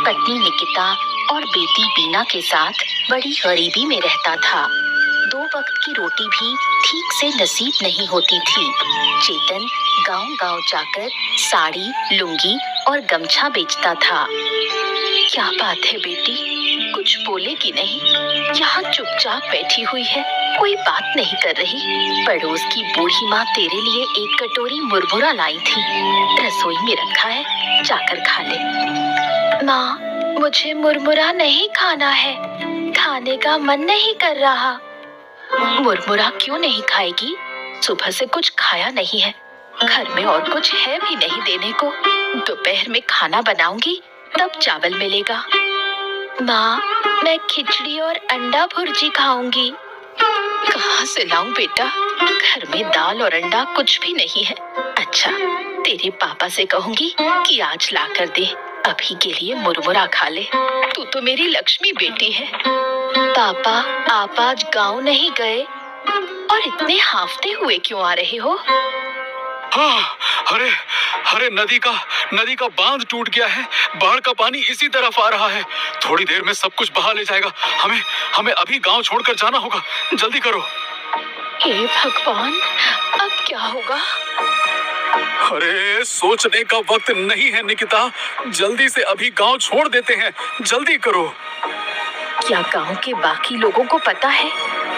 पत्नी निकिता और बेटी बीना के साथ बड़ी गरीबी में रहता था। 2 वक्त की रोटी भी ठीक से नसीब नहीं होती थी। चेतन गांव-गांव जाकर साड़ी, लुंगी और गमछा बेचता था। क्या बात है बेटी, कुछ बोलेगी नहीं? यहाँ चुपचाप बैठी हुई है, कोई बात नहीं कर रही। पड़ोस की बूढ़ी माँ तेरे लिए एक कटोरी मुरमुरा लाई थी, रसोई में रखा है, जाकर खा ले। माँ, मुझे मुरमुरा नहीं खाना है, खाने का मन नहीं कर रहा। मुरमुरा क्यों नहीं खाएगी? सुबह से कुछ खाया नहीं है, घर में और कुछ है भी नहीं देने को। दोपहर में खाना बनाऊंगी तब चावल मिलेगा। माँ, मैं खिचड़ी और अंडा भुर्जी खाऊंगी। कहाँ से लाऊं बेटा, घर में दाल और अंडा कुछ भी नहीं है। अच्छा, तेरे पापा से कहूंगी कि आज ला कर दे, अभी के लिए मुरमुरा खा ले। तू तो मेरी लक्ष्मी बेटी है। पापा, आप आज गांव नहीं गए और इतने हांफते हुए क्यों आ रहे हो? हाँ, अरे नदी का बांध टूट गया है। बाढ़ का पानी इसी तरफ आ रहा है। थोड़ी देर में सब कुछ बहा ले जाएगा। हमें अभी गांव छोड़कर जाना होगा। जल्दी करो। हे भगवान, अब क्या होगा? अरे सोचने का वक्त नहीं है निकिता, जल्दी से अभी गांव छोड़ देते हैं। जल्दी करो। क्या गांव के बाकी लोगों को पता है?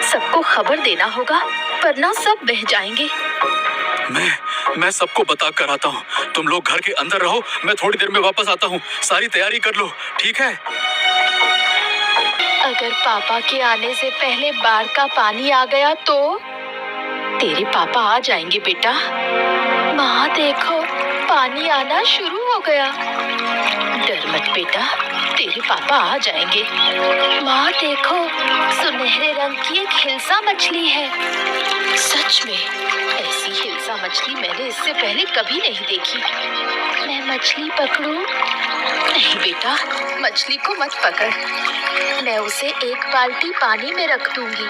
सबको खबर देना होगा, वरना सब बह जाएंगे। मैं सबको बता कर आता हूँ। तुम लोग घर के अंदर रहो, मैं थोड़ी देर में वापस आता हूँ। सारी तैयारी कर लो, ठीक है? अगर पापा के आने से पहले बाढ़ का पानी आ गया तो? तेरे पापा आ जाएंगे बेटा। माँ देखो, पानी आना शुरू हो गया। डर मत बेटा, तेरे पापा आ जाएंगे। माँ देखो, सुनहरे रंग की एक हिल्सा मछली है। सच में, ऐसी हिल्सा मछली मैंने इससे पहले कभी नहीं देखी। मैं मछली पकड़ूं? नहीं बेटा, मछली को मत पकड़। मैं उसे एक बाल्टी पानी में रख दूंगी।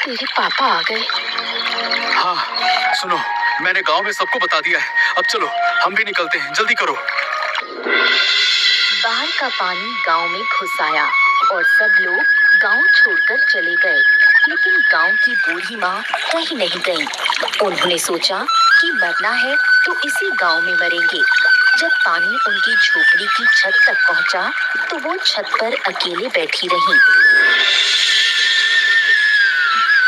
तेरे पापा आ गए। हाँ, सुनो, मैंने गांव में सबको बता दिया है। अब चलो, हम भी निकलते हैं। जल्दी करो। बाढ़ का पानी गांव में घुस आया और सब लोग गांव छोड़कर चले गए। लेकिन गांव की बूढ़ी माँ कहीं नहीं गई। उन्होंने सोचा कि मरना है तो इसी गांव में मरेंगे। जब पानी उनकी झोपड़ी की छत तक पहुंचा, तो वो छत पर अकेले बैठी रहीं।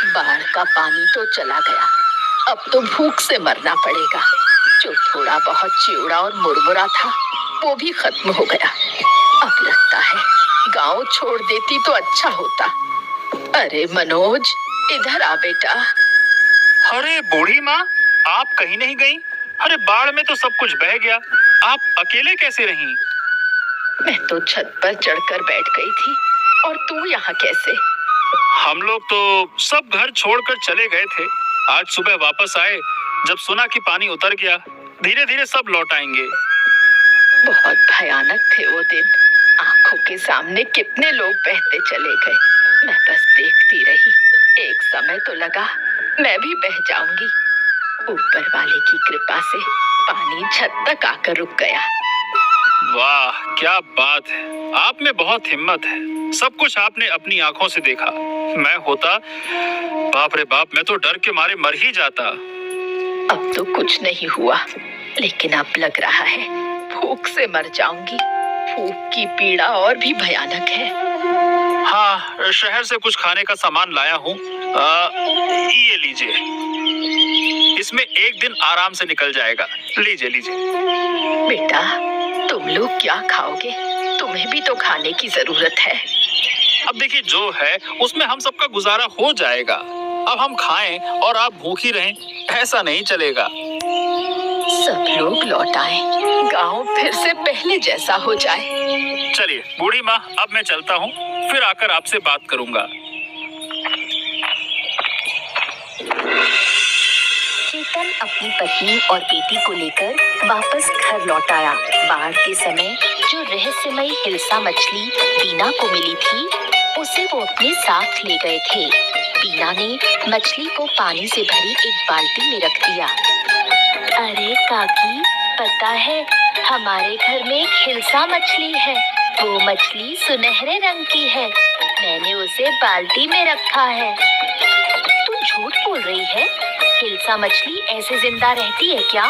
बाढ़ का पानी तो चला गया, अब तो भूख से मरना पड़ेगा। जो थोड़ा बहुत चिवड़ा और मुरमुरा था, वो भी खत्म हो गया। अब लगता है गांव छोड़ देती तो अच्छा होता। अरे मनोज, इधर आ बेटा। अरे बूढ़ी माँ, आप कहीं नहीं गई? अरे बाढ़ में तो सब कुछ बह गया, आप अकेले कैसे रहीं? मैं तो छत पर चढ़कर बैठ गई थी, और तू यहाँ कैसे? हम लोग तो सब घर छोड़कर चले गए थे। आज सुबह वापस आए, जब सुना कि पानी उतर गया। धीरे धीरे सब लौट आएंगे। बहुत भयानक थे वो दिन। आंखों के सामने कितने लोग बहते चले गए। मैं बस देखती रही। एक समय तो लगा मैं भी बह जाऊंगी। ऊपर वाले की कृपा से पानी छत तक आकर रुक गया। वाह, क्या बात है, आप में बहुत हिम्मत है। सब कुछ आपने अपनी आंखों से देखा। मैं होता, बाप रे बाप, मैं तो डर के मारे मर ही जाता। अब तो कुछ नहीं हुआ, लेकिन अब लग रहा है भूख से मर जाऊंगी। भूख की पीड़ा और भी भयानक है। हाँ, शहर से कुछ खाने का सामान लाया हूँ। ये लीजिए, इसमें एक दिन आराम से निकल जाएगा। लीजिए लीजिए। बेटा, तुम लोग क्या खाओगे? तुम्हें भी तो खाने की जरूरत है। अब देखिए, जो है उसमें हम सबका गुजारा हो जाएगा। अब हम खाएं और आप भूखी रहें, ऐसा नहीं चलेगा। सब लोग लौट आए, गांव फिर से पहले जैसा हो जाए। चलिए बूढ़ी माँ, अब मैं चलता हूँ, फिर आकर आपसे बात करूंगा। चेतन अपनी पत्नी और बेटी को लेकर वापस घर लौट आया। बाढ़ के समय जो रहस्यमयी हिल्सा मछली बीना को मिली थी, उसे वो अपने साथ ले गए थे। बीना ने मछली को पानी से भरी एक बाल्टी में रख दिया। अरे काकी, पता है, हमारे घर में एक हिल्सा मछली है। वो मछली सुनहरे रंग की है। मैंने उसे बाल्टी में रखा है। तू झूठ बोल रही है? हिल्सा मछली ऐसे जिंदा रहती है क्या?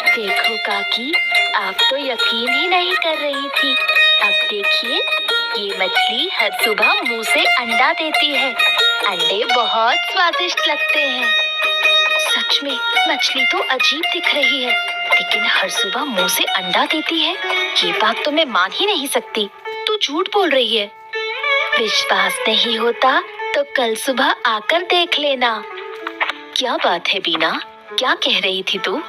देखो काकी, आप तो यकीन ही नहीं कर रही थी। अब देखिए, ये मछली हर सुबह मुंह से अंडा देती है। अंडे बहुत स्वादिष्ट लगते हैं। सच में मछली तो अजीब दिख रही है, लेकिन हर सुबह मुंह से अंडा देती है। ये बात तो मैं मान ही नहीं सकती। तू झूठ बोल रही है। विश्वास नहीं होता तो कल सुबह आकर देख लेना। क्या बात है बीना, क्या कह रही थी तू?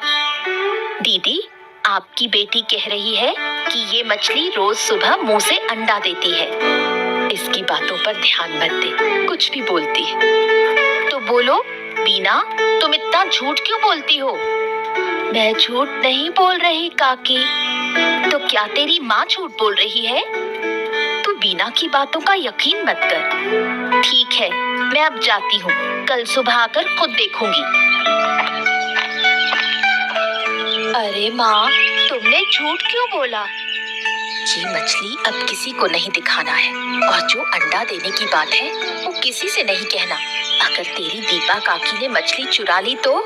दीदी, आपकी बेटी कह रही है कि ये मछली रोज सुबह मुंह से अंडा देती है। इसकी बातों पर ध्यान मत दे, कुछ भी बोलती है। तो बोलो बीना, तुम इतना झूठ क्यों बोलती हो? मैं झूठ नहीं बोल रही काकी। तो क्या तेरी माँ झूठ बोल रही है? तू बीना की बातों का यकीन मत कर। ठीक है, मैं अब जाती हूँ। कल सुबह आकर खुद देखूंगी। अरे माँ, तुमने झूठ क्यों बोला? ये मछली अब किसी को नहीं दिखाना है, और जो अंडा देने की बात है वो किसी से नहीं कहना। अगर तेरी दीपा काकी ने मछली चुरा ली तो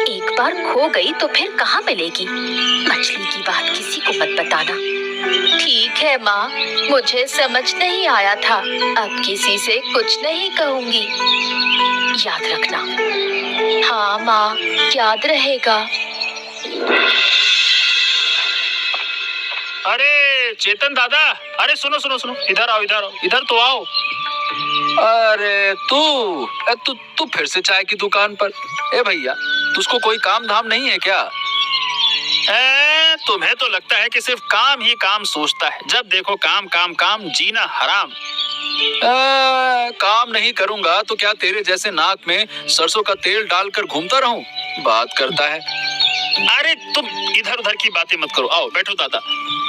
एक बार खो गई तो फिर कहाँ मिलेगी? मछली की बात किसी को मत बताना। ठीक है माँ, मुझे समझ नहीं आया था। अब किसी से कुछ नहीं कहूँगी। याद रखना। हाँ माँ, याद रहेगा। अरे चेतन दादा, अरे सुनो सुनो सुनो, इधर आओ इधर आओ, इधर तो आओ। अरे तू फिर से चाय की दुकान पर? ए भैया, तुझको कोई काम धाम नहीं है क्या? तुम्हें तो लगता है कि सिर्फ काम ही काम सोचता है। जब देखो काम काम काम, जीना हराम। काम नहीं करूंगा तो क्या तेरे जैसे नाक में सरसों का तेल डालकर घूमता रहूं? बात करता है। अरे तुम इधर उधर की बातें मत करो, आओ बैठो दादा।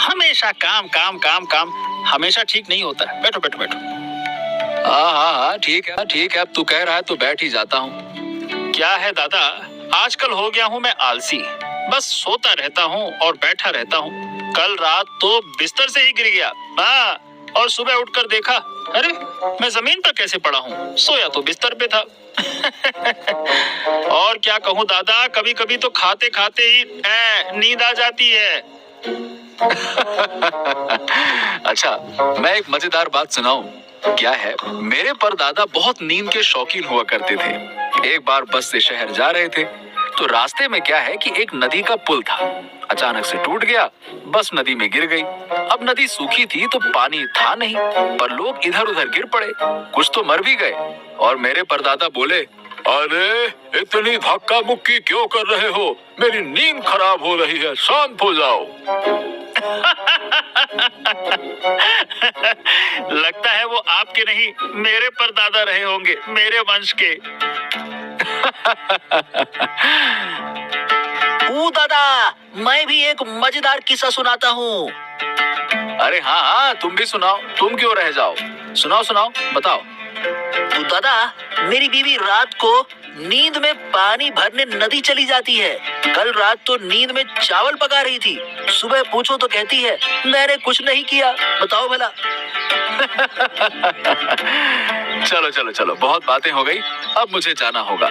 हमेशा काम काम काम काम हमेशा ठीक नहीं होता है। बैठो बैठो बैठो। हाँ, ठीक है, अब तू कह रहा है तो बैठ ही जाता हूँ। क्या है दादा, आजकल हो गया हूँ मैं आलसी। बस सोता रहता हूँ और बैठा रहता हूँ। कल रात तो बिस्तर से ही गिर गया। हाँ, और सुबह उठकर देखा, अरे मैं जमीन पर कैसे पड़ा हूँ? सोया तो बिस्तर पे था। और क्या कहूँ दादा, कभी कभी तो खाते खाते ही नींद आ जाती है। अच्छा, मैं एक मजेदार बात सुनाऊं? क्या है, मेरे परदादा बहुत नींद के शौकीन हुआ करते थे। एक बार बस से शहर जा रहे थे तो रास्ते में क्या है कि एक नदी का पुल था। अचानक से टूट गया, बस नदी में गिर गई। अब नदी सूखी थी तो पानी था नहीं, पर लोग इधर उधर गिर पड़े, कुछ तो मर भी गए। और मेरे परदादा बोले, अरे इतनी धक्का मुक्की क्यों कर रहे हो? मेरी नींद खराब हो रही है, शांत हो जाओ। लगता है वो आपके नहीं, मेरे परदादा रहे होंगे, मेरे वंश के। ओ दादा, मैं भी एक मजेदार किस्सा सुनाता हूँ। अरे हाँ, तुम भी सुनाओ, तुम क्यों रह जाओ? सुनाओ, बताओ। तो दादा, मेरी बीवी रात को नींद में पानी भरने नदी चली जाती है। कल रात तो नींद में चावल पका रही थी। सुबह पूछो तो कहती है मैंने कुछ नहीं किया। बताओ भला। चलो, बहुत बातें हो गई, अब मुझे जाना होगा।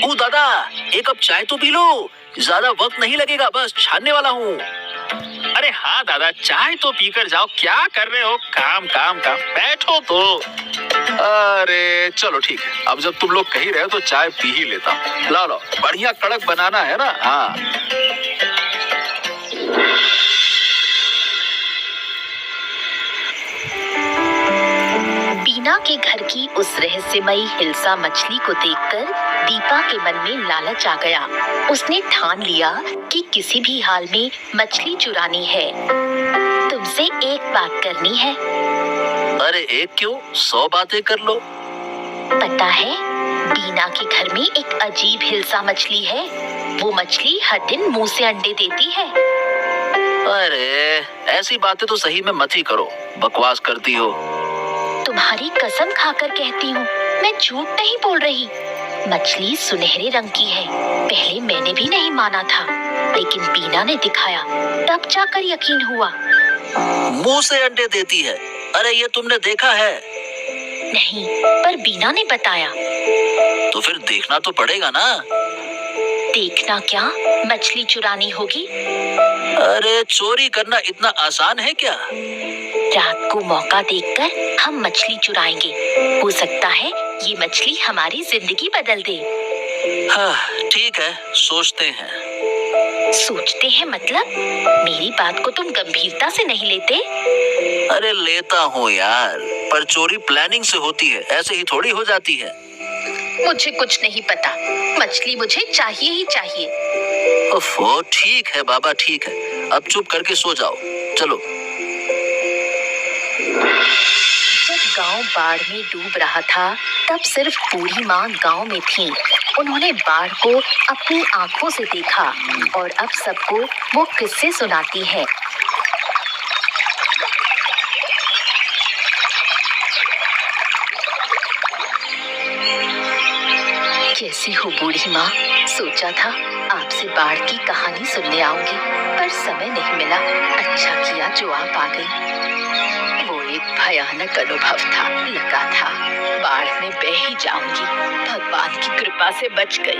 ओ दादा, एक कप चाय तो पी लो, ज्यादा वक्त नहीं लगेगा, बस छानने वाला हूँ। अरे हाँ दादा, चाय तो पीकर जाओ। क्या कर रहे हो? काम काम काम, बैठो तो। अरे चलो ठीक है, अब जब तुम लोग कह रहे हो तो चाय पी ही लेता हूँ। लो, बढ़िया कड़क बनाना है ना? हाँ। बीना के घर की उस रहस्यमयी हिल्सा मछली को देखकर दीपा के मन में लालच आ गया। उसने ठान लिया कि किसी भी हाल में मछली चुरानी है। तुमसे एक बात करनी है। अरे एक क्यों, 100 बातें कर लो। पता है, बीना के घर में एक अजीब हिल्सा मछली है। वो मछली हर दिन मुंह से अंडे देती है। अरे ऐसी बातें तो सही में मत ही करो, बकवास करती हो। तुम्हारी कसम खाकर कहती हूँ, मैं झूठ नहीं बोल रही। मछली सुनहरे रंग की है। पहले मैंने भी नहीं माना था, लेकिन बीना ने दिखाया, तब जाकर यकीन हुआ। मुंह से अंडे देती है। अरे ये तुमने देखा है? नहीं, पर बीना ने बताया। तो फिर देखना तो पड़ेगा ना। देखना क्या, मछली चुरानी होगी। अरे चोरी करना इतना आसान है क्या? रात को मौका देखकर हम मछली चुराएंगे। हो सकता है ये मछली हमारी जिंदगी बदल दे। हाँ, ठीक है, सोचते हैं। सोचते हैं मतलब? मेरी बात को तुम गंभीरता से नहीं लेते? अरे लेता हूँ यार, पर चोरी प्लानिंग से होती है, ऐसे ही थोड़ी हो जाती है। मुझे कुछ नहीं पता, मछली मुझे चाहिए ही चाहिए। ओफो, ठीक है बाबा, ठीक है, अब चुप करके सो जाओ। चलो। जब गांव बाढ़ में डूब रहा था, तब सिर्फ बूढ़ी माँ गांव में थी। उन्होंने बाढ़ को अपनी आंखों से देखा और अब सबको वो किस्से सुनाती है। कैसी हो बूढ़ी माँ? सोचा था आपसे बाढ़ की कहानी सुनने आऊंगी, पर समय नहीं मिला। अच्छा किया जो आप आ गई। वो एक भयानक अनुभव था। लगा था बाढ़ में बह ही जाऊंगी, भगवान की कृपा से बच गई।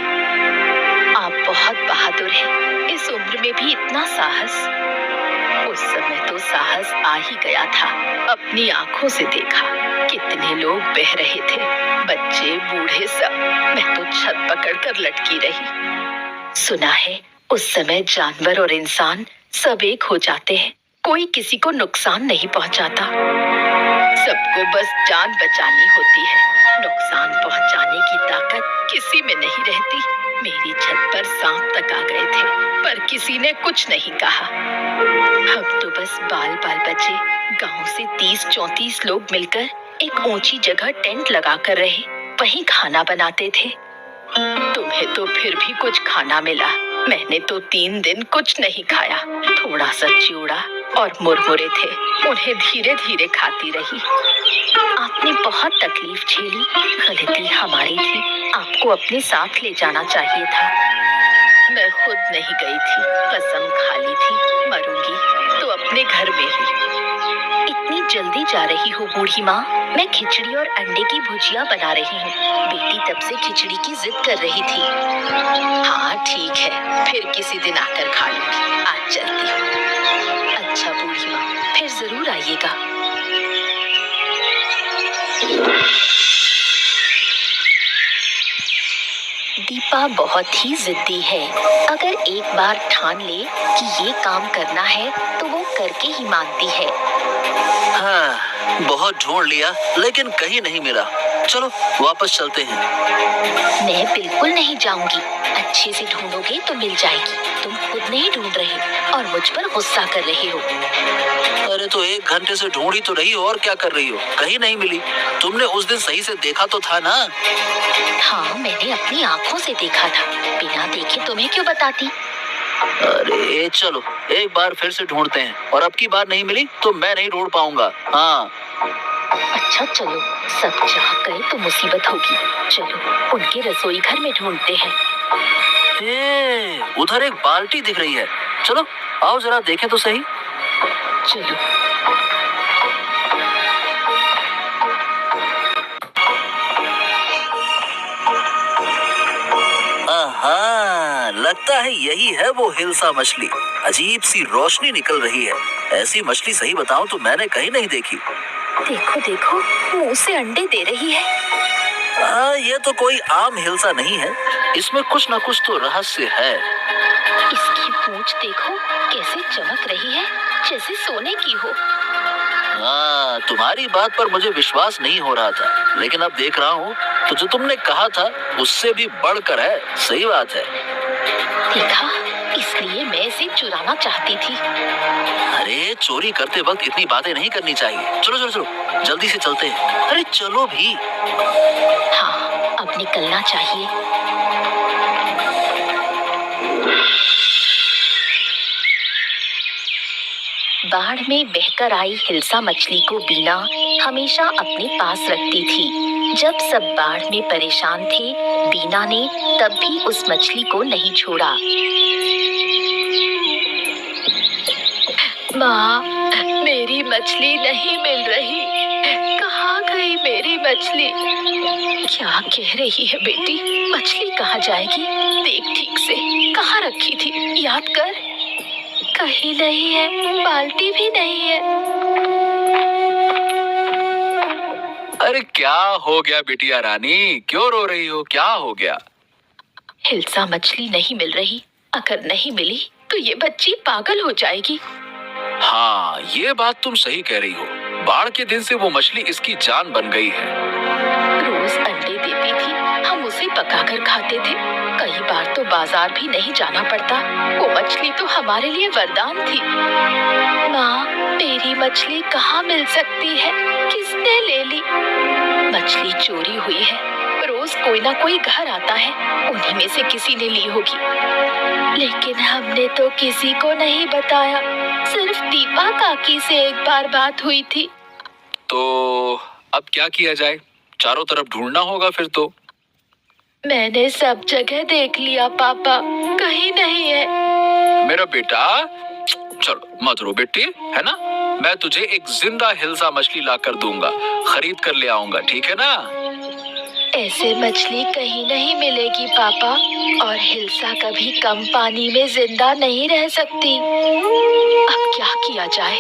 आप बहुत बहादुर हैं, इस उम्र में भी इतना साहस। उस समय तो साहस आ ही गया था। अपनी आंखों से देखा, कितने लोग बह रहे थे, बच्चे बूढ़े सब। मैं तो छत पकड़कर लटकी रही। सुना है उस समय जानवर और इंसान सब एक हो जाते हैं, कोई किसी को नुकसान नहीं पहुंचाता। सबको बस जान बचानी होती है, नुकसान पहुंचाने की ताकत किसी में नहीं रहती। मेरी छत पर सांप तक आ गए थे, पर किसी ने कुछ नहीं कहा। हम तो बस बाल बाल बचे। गांव से 30-34 लोग मिलकर एक ऊंची जगह टेंट लगाकर रहे, वहीं खाना बनाते थे। तुम्हें तो फिर भी कुछ खाना मिला, मैंने तो 3 दिन कुछ नहीं खाया। थोड़ा सा चिवड़ा और मुरमुरे थे, उन्हें धीरे धीरे खाती रही। आपने बहुत तकलीफ झेली, गलती हमारी थी। आपको अपने साथ ले जाना चाहिए था। मैं खुद नहीं गई थी, कसम खा ली थी, मरूंगी तो अपने घर में ही। इतनी जल्दी जा रही हो बूढ़ी माँ? मैं खिचड़ी और अंडे की भुजिया बना रही हूँ। बेटी तब से खिचड़ी की जिद कर रही थी। हाँ ठीक है, फिर किसी दिन आकर खा लूंगी, आज चलती हूँ। अच्छा बूढ़ी माँ, फिर जरूर आइएगा। दीपा बहुत ही जिद्दी है। अगर एक बार ठान ले कि ये काम करना है तो वो करके ही मानती है। हाँ, बहुत ढूंढ लिया लेकिन कहीं नहीं मिला। चलो वापस चलते हैं। मैं बिल्कुल नहीं जाऊंगी, अच्छे से ढूंढोगे तो मिल जाएगी। तुम खुद नहीं ढूंढ रहे और मुझ पर गुस्सा कर रहे हो। अरे तो 1 घंटे से ढूंढी तो रही हो, और क्या कर रही हो? कहीं नहीं मिली। तुमने उस दिन सही से देखा तो था ना? हाँ, मैंने अपनी आंखों से देखा था, बिना देखे तुम्हें क्यों बताती? अरे चलो एक बार फिर से ढूंढते हैं, और अब की बार नहीं मिली तो मैं नहीं ढूंढ पाऊंगा। हाँ अच्छा चलो, सब चाह गए तो मुसीबत होगी। चलो उनके रसोई घर में ढूंढते हैं। उधर एक बाल्टी दिख रही है, चलो आओ जरा देखें तो सही। चलो। हाँ, लगता है यही है वो हिल्सा मछली। अजीब सी रोशनी निकल रही है। ऐसी मछली सही बताऊं तो मैंने कहीं नहीं देखी। देखो देखो, मुंह से अंडे दे रही है। ये तो कोई आम हिल्सा नहीं है, इसमें कुछ न कुछ तो रहस्य है। इसकी पूंछ देखो कैसे चमक रही है, जैसे सोने की हो। हाँ, तुम्हारी बात पर मुझे विश्वास नहीं हो रहा था, लेकिन अब देख रहा हूँ तो जो तुमने कहा था उससे भी बढ़कर है। सही बात है। देखा, इसलिए मैं इसे चुराना चाहती थी। अरे चोरी करते वक्त इतनी बातें नहीं करनी चाहिए। चलो चलो चलो, जल्दी से चलते हैं। अरे चलो भी। हाँ, अब निकलना चाहिए। बाढ़ में बहकर आई हिल्सा मछली को बीना हमेशा अपने पास रखती थी। जब सब बाढ़ में परेशान थे, बीना ने तब भी उस मछली को नहीं छोड़ा। माँ, मेरी मछली नहीं मिल रही। कहाँ गई मेरी मछली? क्या कह रही है बेटी? मछली कहाँ जाएगी? देख ठीक से, कहाँ रखी थी? याद कर। कहीं नहीं है, बाल्टी भी नहीं है। अरे क्या हो गया बिटिया रानी, क्यों रो रही हो? क्या हो गया? हिल्सा मछली नहीं मिल रही। अगर नहीं मिली तो ये बच्ची पागल हो जाएगी। हाँ, ये बात तुम सही कह रही हो। बाढ़ के दिन से वो मछली इसकी जान बन गई है। रोज अंडे देती थी, हम उसे पकाकर खाते थे। कई बार तो बाजार भी नहीं जाना पड़ता। वो मछली तो हमारे लिए वरदान थी। माँ, मेरी मछली कहाँ मिल सकती है? किसने ले ली? मछली चोरी हुई है। रोज कोई ना कोई घर आता है, उन्हीं में से किसी ने ली होगी। लेकिन हमने तो किसी को नहीं बताया। सिर्फ दीपा काकी से एक बार बात हुई थी। तो अब क्या किया जाए? चारों तरफ ढूंढना होगा फिर तो। मैंने सब जगह देख लिया पापा, कहीं नहीं है। मेरा बेटा, चलो मत रो बेटी, है ना? मैं तुझे एक जिंदा हिल्सा मछली ला कर दूंगा, खरीद कर ले आऊंगा, ठीक है ना? ऐसे मछली कहीं नहीं मिलेगी पापा, और हिल्सा कभी कम पानी में जिंदा नहीं रह सकती। अब क्या किया जाए?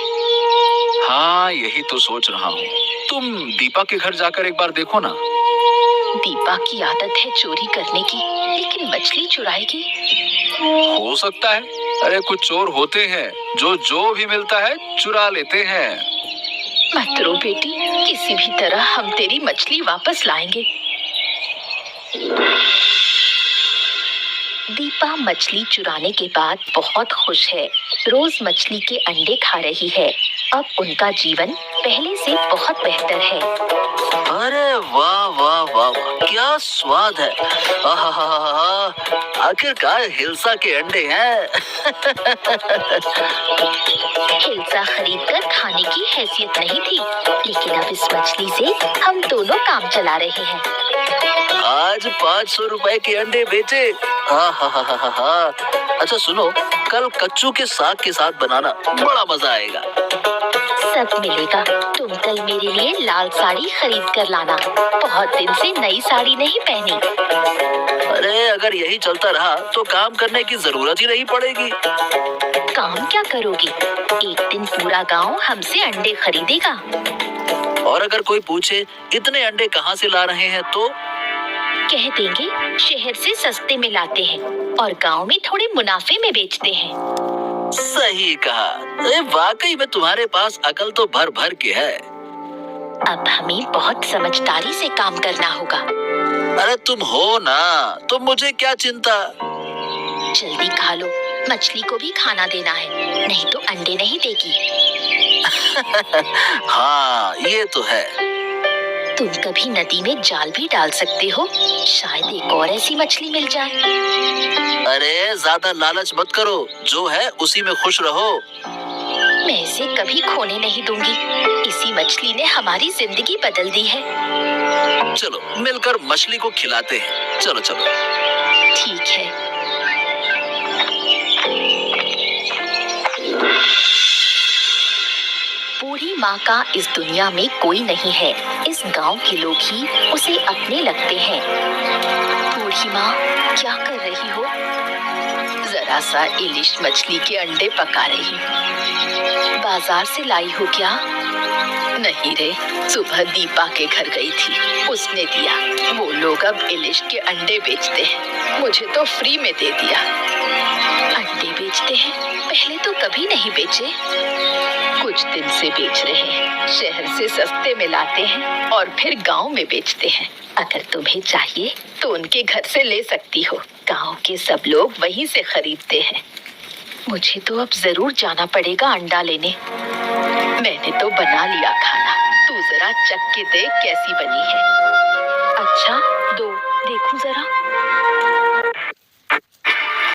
हाँ, यही तो सोच रहा हूँ। तुम दीपा के घर जाकर एक बार देखो ना। दीपा की आदत है चोरी करने की, लेकिन मछली चुराएगी? हो सकता है। अरे कुछ चोर होते हैं जो भी मिलता है चुरा लेते हैं। मत रो बेटी, किसी भी तरह हम तेरी मछली वापस लाएंगे। दीपा मछली चुराने के बाद बहुत खुश है। रोज मछली के अंडे खा रही है। अब उनका जीवन पहले से बहुत बेहतर है। अरे वाह वाह वाह वाह, क्या स्वाद है। आहाहाहा, आखिरकार हिल्सा के अंडे हैं। हिल्सा खरीदकर खाने की हैसियत नहीं थी, लेकिन अब इस मछली से हम दोनों काम चला रहे हैं। आज 500 रुपए के अंडे बेचे। अच्छा सुनो, कल कच्चू के साग के साथ बनाना, बड़ा मजा आएगा। सब मिलेगा। तुम कल मेरे लिए लाल साड़ी खरीद कर लाना। बहुत दिन से नई साड़ी नहीं पहनी। अरे अगर यही चलता रहा तो काम करने की जरूरत ही नहीं पड़ेगी। काम क्या करोगी? एक दिन पूरा गांव हमसे अंडे खरीदेगा। और अगर कोई पूछे इतने अंडे कहाँ से ला रहे हैं तो कह देंगे शहर से सस्ते में लाते हैं और गांव में थोड़े मुनाफे में बेचते हैं। सही कहा। अरे वाकई में तुम्हारे पास अकल तो भर भर के है। अब हमें बहुत समझदारी से काम करना होगा। अरे तुम हो ना, तो मुझे क्या चिंता। जल्दी खा लो, मछली को भी खाना देना है, नहीं तो अंडे नहीं देगी। हाँ ये तो है। तुम कभी नदी में जाल भी डाल सकते हो, शायद एक और ऐसी मछली मिल जाए। अरे ज्यादा लालच मत करो, जो है उसी में खुश रहो। मैं इसे कभी खोने नहीं दूंगी। इसी मछली ने हमारी जिंदगी बदल दी है। चलो मिलकर मछली को खिलाते हैं। चलो चलो। ठीक है। बूढ़ी माँ का इस दुनिया में कोई नहीं है। इस गांव के लोग ही उसे अपने लगते हैं। बूढ़ी माँ, क्या कर रही हो? जरा सा इलिश मछली के अंडे पका रही हूँ। बाजार से लाई हो क्या? नहीं रे, सुबह दीपा के घर गई थी, उसने दिया। वो लोग अब इलिश के अंडे बेचते हैं, मुझे तो फ्री में दे दिया। अंडे बेचते हैं? पहले तो कभी नहीं बेचे। कुछ दिन से बेच रहे हैं। शहर से सस्ते में लाते हैं और फिर गांव में बेचते हैं। अगर तुम्हें चाहिए तो उनके घर से ले सकती हो। गांव के सब लोग वहीं से खरीदते हैं। मुझे तो अब जरूर जाना पड़ेगा अंडा लेने। मैंने तो बना लिया खाना, तू जरा चख के देख कैसी बनी है। अच्छा, दो, देखूं जरा।